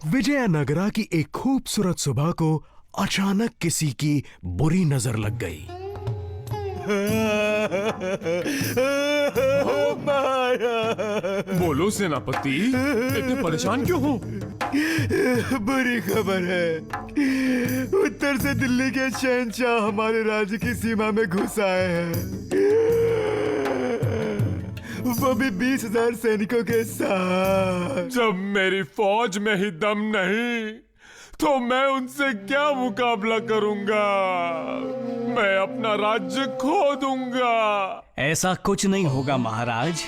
विजयनगरा की एक खूबसूरत सुबह को अचानक किसी की बुरी नजर लग गई। बोलो सेनापति, इतने परेशान क्यों हो? बुरी खबर है। उत्तर से दिल्ली के शहंशाह हमारे राज्य की सीमा में घुस आए हैं, वो भी 20,000 सैनिकों के साथ। जब मेरी फौज में ही दम नहीं तो मैं उनसे क्या मुकाबला करूंगा? मैं अपना राज्य खो दूंगा। ऐसा कुछ नहीं होगा महाराज।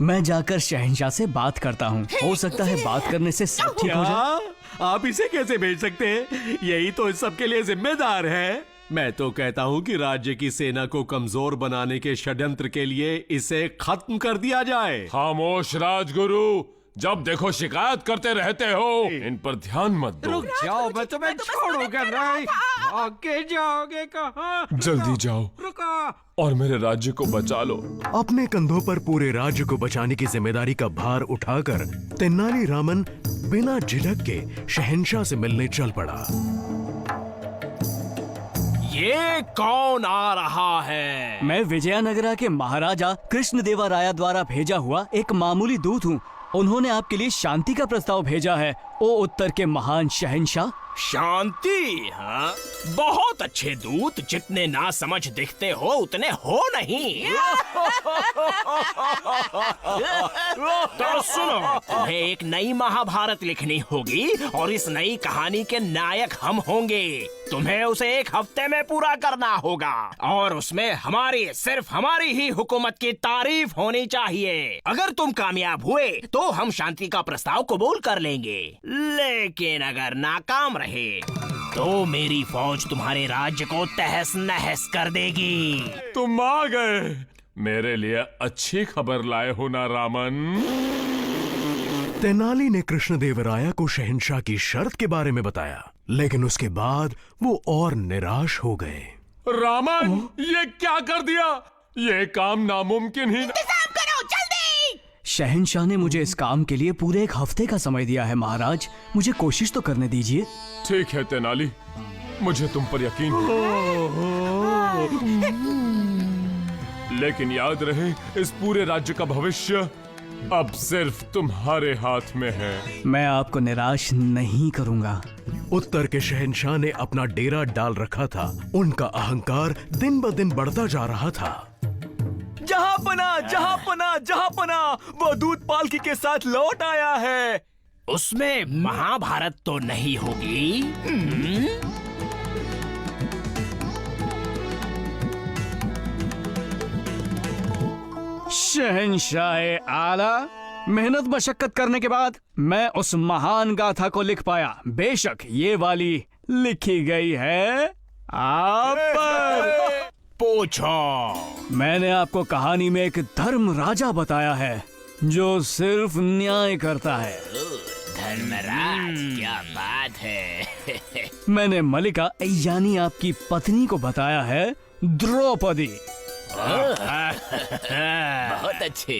मैं जाकर शहंशाह से बात करता हूँ। हो सकता है बात करने से सब ठीक हो जाए। आप इसे कैसे भेज सकते हैं? यही तो इस सब के लिए जिम्मेदार है। मैं तो कहता हूँ कि राज्य की सेना को कमजोर बनाने के षड्यंत्र के लिए इसे खत्म कर दिया जाए। खामोश राजगुरु, जब देखो शिकायत करते रहते हो। इन पर ध्यान मत दो। रुक जाओ, मैं तुम्हें छोड़ूंगा नहीं। आगे जाओगे कहाँ? जल्दी जाओ रुको और मेरे राज्य को बचा लो। अपने कंधों पर पूरे राज्य को बचाने की जिम्मेदारी का भार उठाकर तेनालीरामन बिना झिझक के शहंशाह से मिलने चल पड़ा। ये कौन आ रहा है? मैं विजयनगरा के महाराजा कृष्णदेवराया द्वारा भेजा हुआ एक मामूली दूत हूँ। उन्होंने आपके लिए शांति का प्रस्ताव भेजा है। ओ उत्तर के महान शहंशाह। शांति? हाँ, बहुत अच्छे दूत। जितने ना समझ दिखते हो उतने हो नहीं। तो सुनो, तुम्हें एक नई महाभारत लिखनी होगी और इस नई कहानी के नायक हम होंगे। तुम्हें उसे 1 हफ्ते में पूरा करना होगा और उसमें हमारी, सिर्फ हमारी ही हुकूमत की तारीफ होनी चाहिए। अगर तुम कामयाब हुए तो हम शांति का प्रस्ताव कबूल कर लेंगे, लेकिन अगर नाकाम रहे तो मेरी फौज तुम्हारे राज्य को तहस नहस कर देगी। तुम आ गए। मेरे लिए अच्छी खबर लाए हो ना रामन? तेनाली ने कृष्णदेवराया को शहंशाह की शर्त के बारे में बताया, लेकिन उसके बाद वो और निराश हो गए। रामन, ये क्या कर दिया? ये काम नामुमकिन ही। शहंशाह ने मुझे इस काम के लिए पूरे 1 हफ्ते का समय दिया है महाराज। मुझे कोशिश तो करने दीजिए। ठीक है तेनाली, मुझे तुम पर यकीन है। लेकिन याद रहे, इस पूरे राज्य का भविष्य अब सिर्फ तुम्हारे हाथ में है। मैं आपको निराश नहीं करूंगा। उत्तर के शहंशाह ने अपना डेरा डाल रखा था। उनका अहंकार दिन ब दिन बढ़ता जा रहा था। जहांपना, वो दूत पालकी के साथ लौट आया है। उसमें महाभारत तो नहीं होगी? शहंशाह आला, मेहनत मशक्कत करने के बाद मैं उस महान गाथा को लिख पाया। बेशक ये वाली लिखी गई है आप पर। पूछो। मैंने आपको कहानी में एक धर्म राजा बताया है जो सिर्फ न्याय करता है। धर्मराज, क्या बात है। मैंने मलिका यानी आपकी पत्नी को बताया है द्रौपदी। बहुत अच्छे।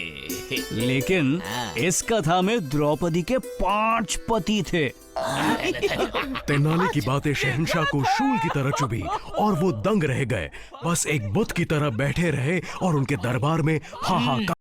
लेकिन इस कथा में द्रौपदी के 5 पति थे। तेनाली की बातें शहंशाह को शूल की तरह चुभी और वो दंग रह गए। बस एक बुत की तरह बैठे रहे और उनके दरबार में हाहाकार